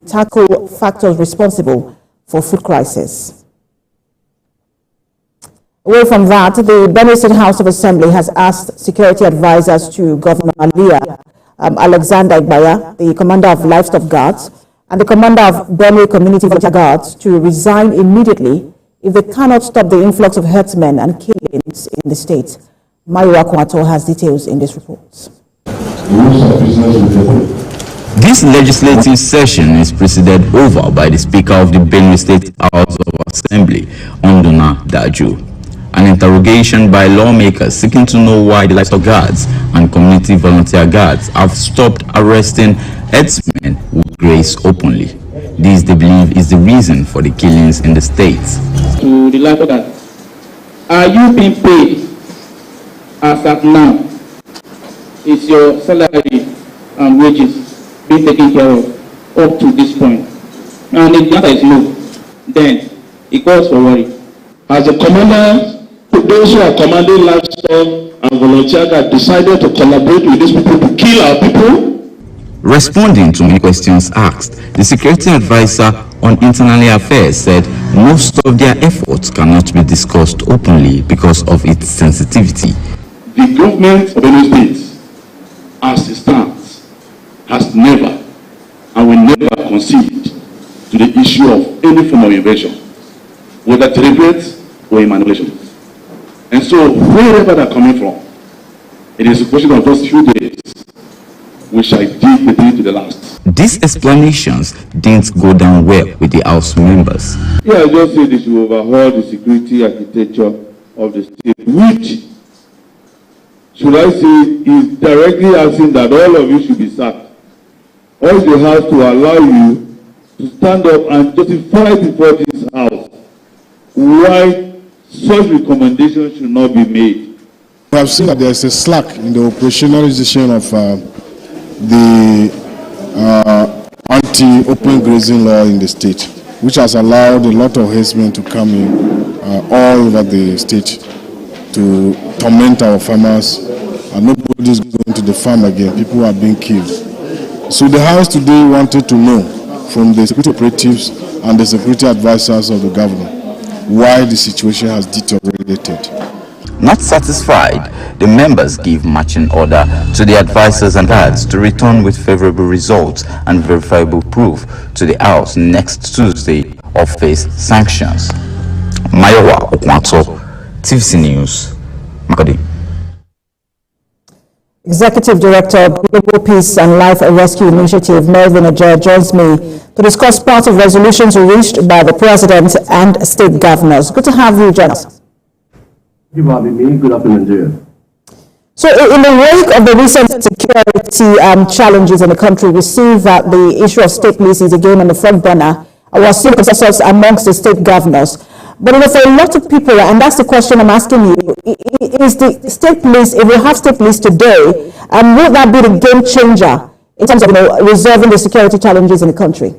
tackle factors responsible for food crisis. Away from that, the Benue State House of Assembly has asked security advisors to Governor Alia, Alexander Igbaya, the Commander of Livestock Guards, and the Commander of Benue Community Guards to resign immediately if they cannot stop the influx of herdsmen and killings in the state. Mayowa Kwato has details in this report. This legislative session is presided over by the Speaker of the Benue State House of Assembly, Onduna Daju. An interrogation by lawmakers seeking to know why the livestock guards and community volunteer guards have stopped arresting herdsmen who graze openly. This, they believe, is the reason for the killings in the state. To the livestock guards, are you being paid as at now? Is your salary and wages being taken care of up to this point? And if the answer is no, then it calls for worry. As a commander, those who are commanding livestock and volunteer guards decided to collaborate with these people to kill our people. Responding to many questions asked, the security advisor on internal affairs said most of their efforts cannot be discussed openly because of its sensitivity. The government of Benue State, as it stands, has never and will never concede to the issue of any form of invasion, whether deliberate or manipulation. And so, wherever they're coming from, it is a question of just a few days. We shall dig the day to the last. These explanations didn't go down well with the House members. Yeah, I just say they should overhaul the security architecture of the state, which, should I say, is directly asking that all of you should be sacked. Or they have to allow you to stand up and justify before this House why such recommendations should not be made. We have seen that there is a slack in the operationalization of the anti-open grazing law in the state, which has allowed a lot of herdsmen to come in all over the state to torment our farmers, and nobody is going to the farm again. People are being killed. So the House today wanted to know from the security operatives and the security advisors of the governor why the situation has deteriorated. Not satisfied, the members give marching order to the advisors and guards to return with favorable results and verifiable proof to the House next Tuesday or face sanctions. Mayowa Kwato, TVC News, Makadi. Executive Director of Global Peace and Life Rescue Initiative, Melvin Ajay, joins me to discuss part of resolutions reached by the President and state governors. Good to have you join us. Good afternoon, Nigeria. So in the wake of the recent security challenges in the country, we see that the issue of state police is again on the front burner. We're seeing consensus amongst the state governors. But for a lot of people, and that's the question I'm asking you, is the state police, if we have state police today, will that be the game changer in terms of resolving the security challenges in the country?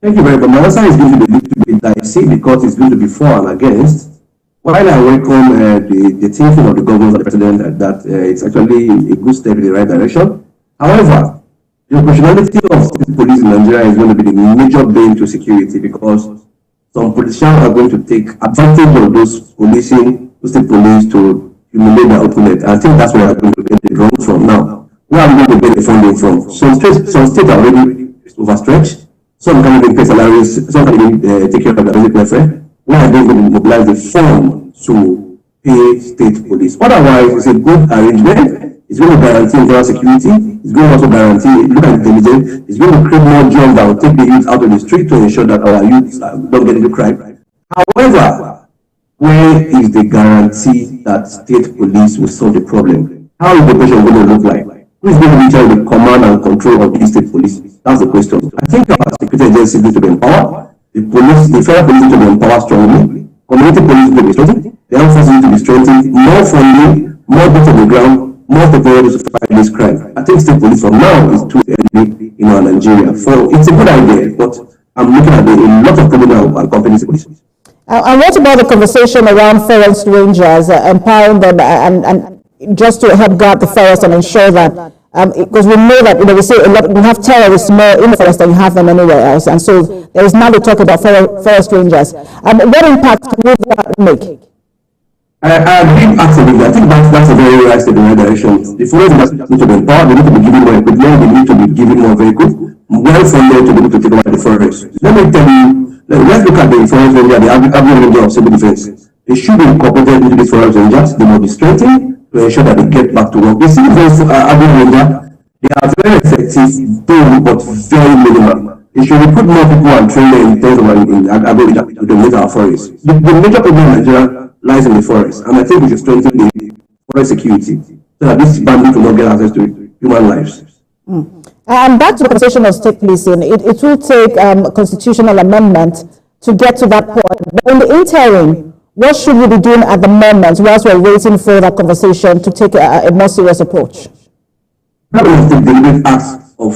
Thank you very much. My answer is going to be a little bit dicey because it's going to be for and against. While I welcome the thinking of the government and the president that it's actually a good step in the right direction, however, the operationality of state police in Nigeria is going to be the major bane to security because some politicians are going to take advantage of those policing, state police to humiliate their opponent. I think that's where we are going to get the wrong from now. Where are we going to get the funding from? Some states are already overstretched. Some can't even pay salaries. Some can't even take care of their basic welfare. Where are they going to mobilize the fund to pay state police? Otherwise, it's a good arrangement. It's going to guarantee internal security. It's going to also guarantee, look at intelligence. It's going to create more jobs that will take the youth out of the street to ensure that our youth don't get into crime. However, where is the guarantee that state police will solve the problem? How is the operation going to look like? Who is going to be in charge of the command and control of the state police? That's the question. I think our security agencies need to be empowered. The police, the federal police need to be empowered strongly. Community police need to be strengthened. The armed forces need to be strengthened. More funding, more boots on the ground, more people to fight this crime. I think state police from now is too early in our Nigeria. So it's a good idea, but I'm looking at a lot of people now are companies police. And what about the conversation around forest rangers, empowering them and just to help guard the forest and ensure that Because we know that, we say a lot, we have terrorists more in the forest than you have them anywhere else, and so there is now the talk about forest rangers. What impact will that make? I agree absolutely. I think that's a very right step in the right direction. The forest industry need to be empowered, they need to be given more equipment, they need to be given more vehicles, well funded to be able to take over the forest. Let me tell you, let's look at the forest ranger, the Agri Ranger of Civil Defense. They should be incorporated into these forest rangers. They must be strengthened to ensure that they get back to work. The civil defense Agri Ranger, they are very effective, though, but very minimal. They should recruit more people and train them in terms of Agri Ranger to dominate our forests. The major problem in Nigeria lies in the forest, and I think we should strengthen the forest security so that this bandit will not get access to human lives. And back to the conversation of state policing, it will take constitutional amendment to get to that point. But in the interim, what should we be doing at the moment whilst we're waiting for that conversation to take a more serious approach? That was the deliberate act of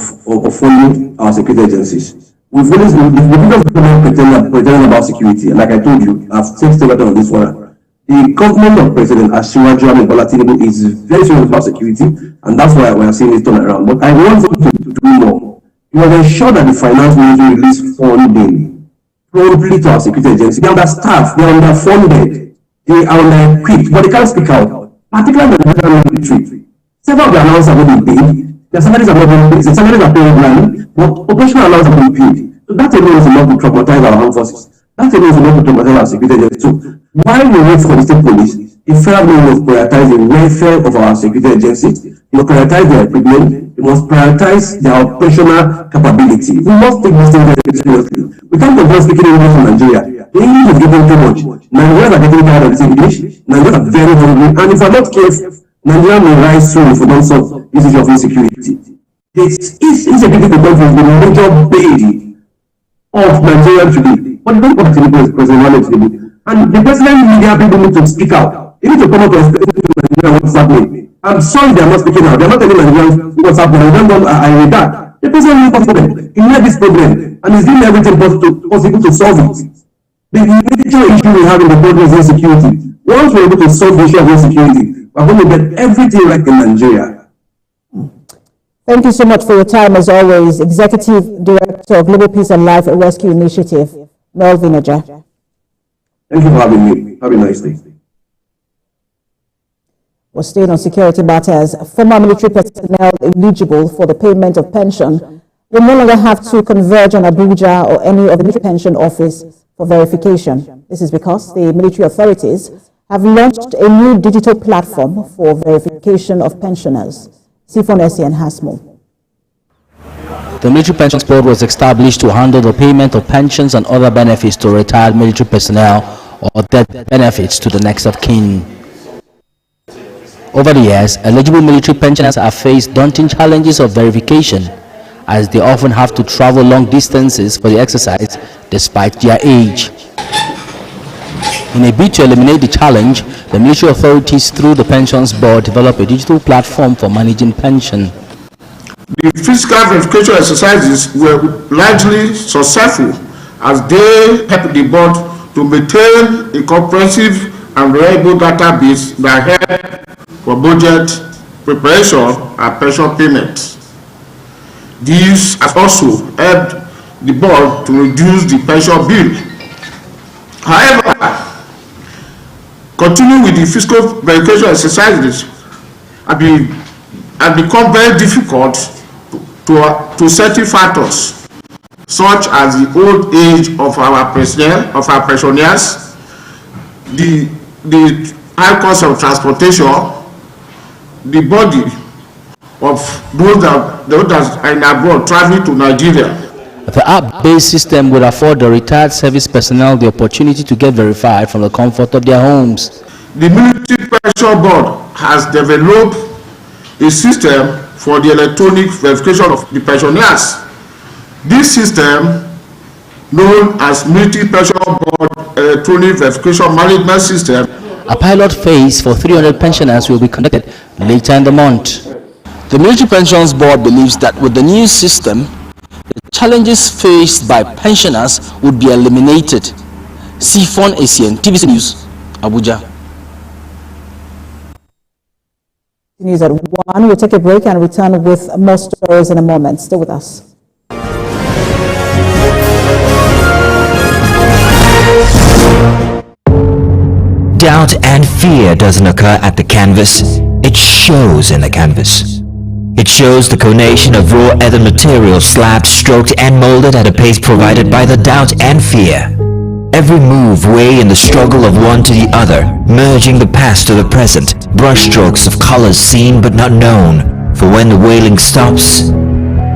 funding our security agencies. We've always been pretending about security, and like I told you, I've taken over on this one. The government of President Asiwaju Bola Tinubu is very serious about security, and that's why we are seeing this turn around. But I want them to do more. You must ensure that the finance ministry release funding promptly to our security agency. They are understaffed, they are underfunded, they are under-equipped, but they can't speak out. Particularly the military military. Several of the allowance are not being paid. Their salaries are not being paid. The salaries are paid blind, but operational allowance are being paid. So that alone is enough to traumatize our armed forces. That alone is enough to traumatize our security agency. So while we wait for the state police, the federal government must prioritize the welfare of our security agencies. They must prioritize their equipment. They must prioritize their operational capability. We must take this thing very seriously. We can't continue speaking English in Nigeria. The English is getting too much. Nigerians are getting tired of this English. Nigerians are very hungry. And if we're not careful, Nigeria may rise soon if we don't solve this issue of insecurity. This insecurity in the country is the major bane of Nigeria today. But don't want to be President Alia. And the president media people need to speak out. They need to come out and explain to Nigeria what's happening. I'm sorry they are not speaking out. They are not telling Nigerians what's happening. I read that. The president knows what's happening. He knows this problem and he's doing everything possible to solve it. The major issue we have in the country is insecurity. Once we're able to solve the issue of insecurity, we're going to get everything right in Nigeria. Thank you so much for your time, as always. Executive Director of Global Peace and Life Rescue Initiative, Melvin Aja. Thank you for having me. Have a nice day. We're staying on security matters. Former military personnel eligible for the payment of pension will no longer have to converge on Abuja or any of the military pension office for verification. This is because the military authorities have launched a new digital platform for verification of pensioners. Sifon Essien has more. The Military Pensions Board was established to handle the payment of pensions and other benefits to retired military personnel or death benefits to the next of kin. Over the years, eligible military pensioners have faced daunting challenges of verification, as they often have to travel long distances for the exercise despite their age. In a bid to eliminate the challenge, the military authorities through the Pensions Board developed a digital platform for managing pension. The physical verification exercises were largely successful as they helped the board to maintain a comprehensive and reliable database that helped for budget preparation and pension payments. This has also helped the board to reduce the pension bill. However, continuing with the physical verification exercises have become very difficult to certain factors, such as the old age of our pensioners, the high cost of transportation, the body of those that are in abroad traveling to Nigeria. The app-based system would afford the retired service personnel the opportunity to get verified from the comfort of their homes. The Military Pension Board has developed a system for the electronic verification of the pensioners. This system, known as Military Pension Board Electronic Verification Management System. A pilot phase for 300 pensioners will be conducted later in the month. The Military Pensions Board believes that with the new system, the challenges faced by pensioners would be eliminated. Sifon Essien, TVC News, Abuja. News at 1. We'll take a break and return with more stories in a moment. Stay with us. Doubt and fear doesn't occur at the canvas, it shows in the canvas. It shows the conation of raw earthen material slabbed, stroked and molded at a pace provided by the doubt and fear. Every move weigh in the struggle of one to the other, merging the past to the present, brushstrokes of colors seen but not known. For when the wailing stops,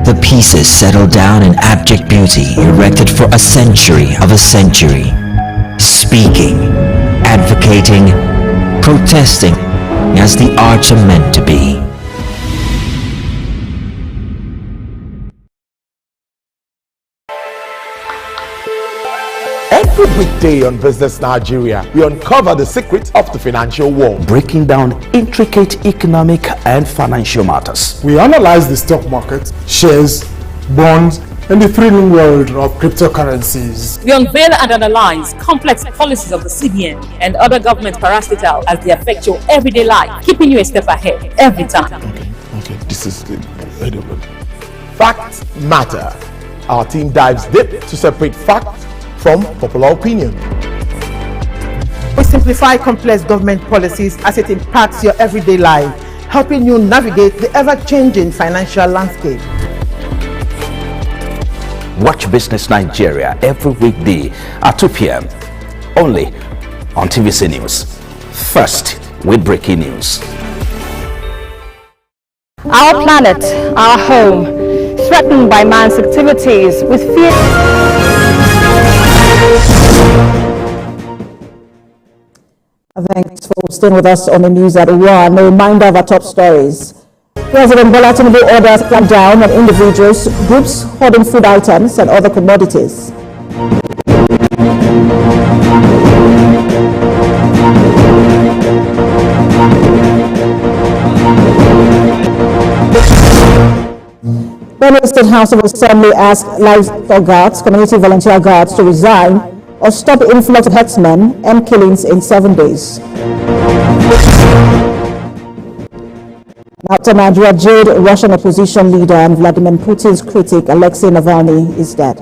the pieces settle down in abject beauty, erected for a century of a century. Speaking, advocating, protesting, as the arts are meant to be. Every weekday on Business Nigeria, we uncover the secrets of the financial world, breaking down intricate economic and financial matters. We analyze the stock market, shares, bonds, and the thrilling world of cryptocurrencies. We unveil and analyze complex policies of the CBN and other government parastatals as they affect your everyday life, keeping you a step ahead every time. Okay, this is the Facts matter. Our team dives deep to separate fact from popular opinion. We simplify complex government policies as it impacts your everyday life, helping you navigate the ever-changing financial landscape. Watch Business Nigeria every weekday at 2 p.m. only on TVC News. First with breaking news. Our planet, our home, threatened by man's activities with fear. Thanks for staying with us on the news at 1. A reminder of our top stories. President Bola Tinubu orders crackdown on individuals, groups hoarding food items and other commodities. Benue State House of Assembly asked livestock guards, community volunteer guards to resign or stop the influx of herdsmen and killings in 7 days. After Nigeria jailed Russian opposition leader and Vladimir Putin's critic Alexei Navalny is dead.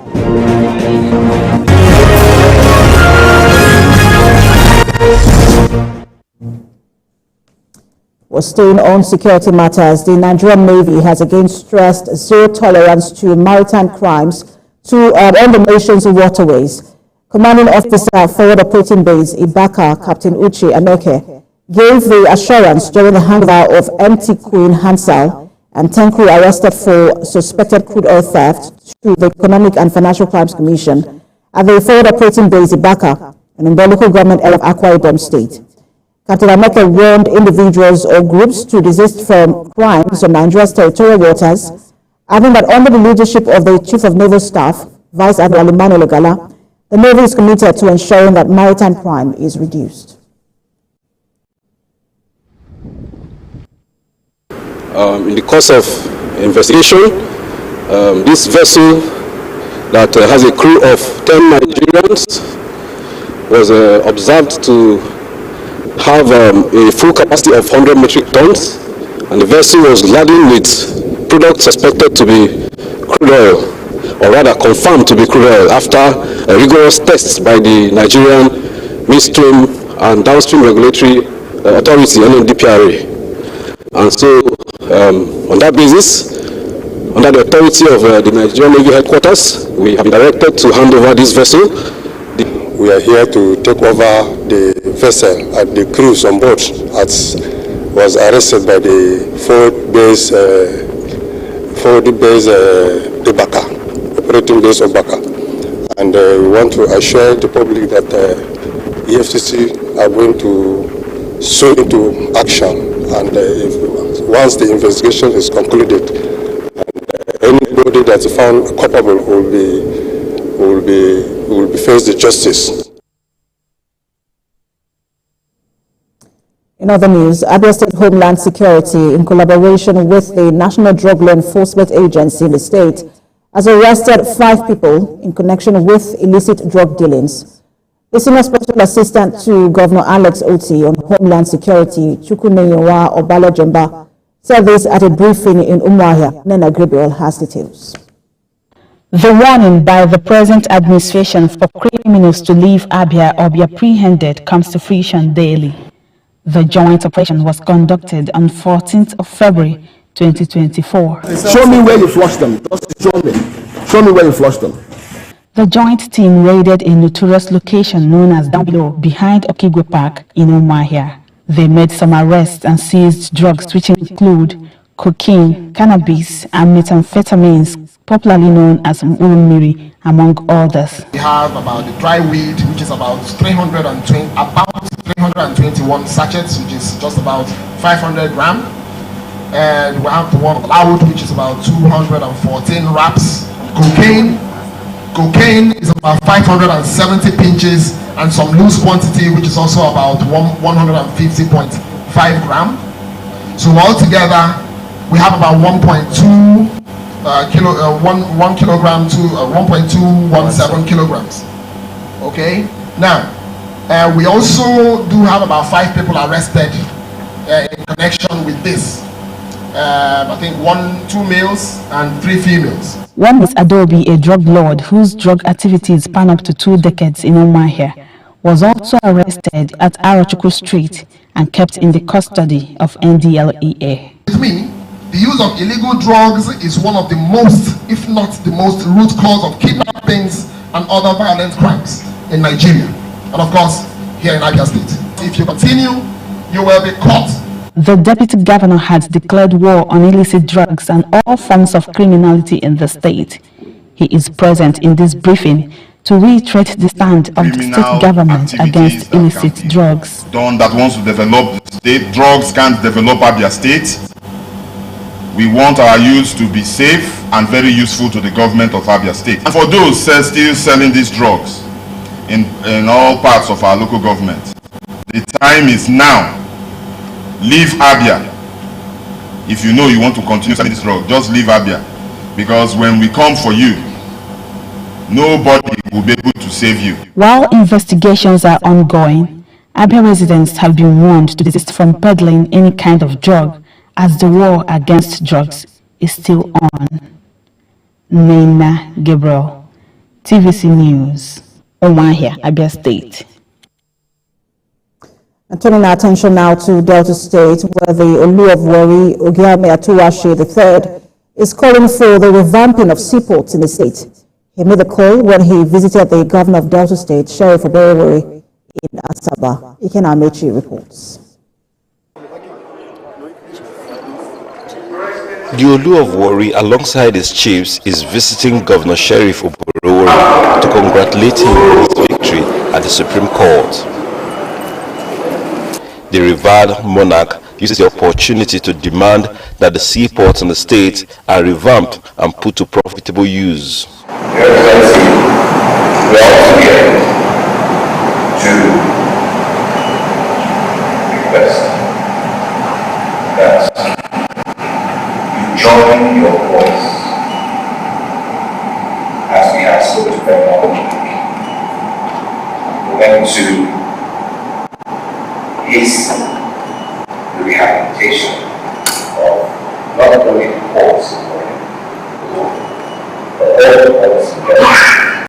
We're staying on security matters. The Nigerian Navy has again stressed zero tolerance to maritime crimes on the nation's waterways. Commanding Officer Forward Operating Base Igbaya, Captain Uche Anoke, gave the assurance during the handover of MT Queen Hansel and 10 crew arrested for suspected crude oil theft to the Economic and Financial Crimes Commission at the Forward Operating Base Igbaya and in the local government area of Akwa Ibom State. Captain Anoke warned individuals or groups to desist from crimes on Nigeria's territorial waters, adding that under the leadership of the Chief of Naval Staff, Vice Admiral Emmanuel Ogala, the Navy is committed to ensuring that maritime crime is reduced. In the course of investigation, this vessel that has a crew of 10 Nigerians was observed to have a full capacity of 100 metric tons, and the vessel was laden with products suspected to be crude oil, or rather confirmed to be crude oil after rigorous tests by the Nigerian Midstream and Downstream Regulatory Authority, NNDPRA. And so, on that basis, under the authority of the Nigerian Navy headquarters, we have been directed to hand over this vessel. We are here to take over the vessel and the crews on board was arrested by the forward base Ibaka, operating base of Baka. And we want to assure the public that EFCC are going to soon into action, and once the investigation is concluded, anybody that's found culpable will be faced the justice. In other news, Abia State Homeland Security, in collaboration with the National Drug Law Enforcement Agency in the state, has arrested 5 people in connection with illicit drug dealings. The Senior Special Assistant to Governor Alex Oti on Homeland Security, Chukwuneyiwa Obalajemba, said this at a briefing in Umuahia. Nena Gabriel has details. The warning by the present administration for criminals to leave Abia or be apprehended comes to fruition daily. The joint operation was conducted on 14th of February 2024. Show me where you flushed them. Just show me. Show me where you flushed them. The joint team raided a notorious location known as Down Below behind Okigwe Park in Umuahia. They made some arrests and seized drugs which include cocaine, cannabis, and methamphetamines, popularly known as Murumiri, among others. We have about the dry weed, which is about 321 sachets, which is just about 500 grams. And we have the one loud, which is about 214 wraps. Cocaine is about 570 pinches, and some loose quantity, which is also about 150.5 grams. So altogether, we have about 1.2 1 kilogram to 1.217 kilograms. Okay. Now, we also do have about 5 people arrested in connection with this. I think 2 males and 3 females. One is Adobe, a drug lord whose drug activities span up to 2 decades in Umuahia, was also arrested at Arochukwu Street and kept in the custody of NDLEA. With me, the use of illegal drugs is one of the most, if not the most, root cause of kidnappings and other violent crimes in Nigeria, and of course, here in Abia State. If you continue, you will be caught. The deputy governor had declared war on illicit drugs and all forms of criminality in the state. He is present in this briefing to reiterate the stand of the state government against illicit drugs. That wants to develop the state, drugs can't develop Abia State. We want our youth to be safe and very useful to the government of Abia State. And for those still selling these drugs in all parts of our local government, the time is now. Leave Abia. If you know you want to continue selling this drug, just leave Abia. Because when we come for you, nobody will be able to save you. While investigations are ongoing, Abia residents have been warned to desist from peddling any kind of drug, as the war against drugs is still on. Nena Gabriel, TVC News, Umuahia, Abia State. And turning our attention now to Delta State, where the Olu of Warri, Ogiame Atuwashe III, is calling for the revamping of seaports in the state. He made the call when he visited the governor of Delta State, Sheriff Oberewori, in Asaba. Ikena Amechi reports. The Olu of Warri, alongside his chiefs, is visiting Governor Sheriff Oberewori to congratulate him on his victory at the Supreme Court. The revered monarch uses the opportunity to demand that the seaports in the state are revamped and put to profitable use. Your Excellency, we are also here to request that you join your voice as we have spoken very long. We're going to is the rehabilitation of not only the ports, but all the ports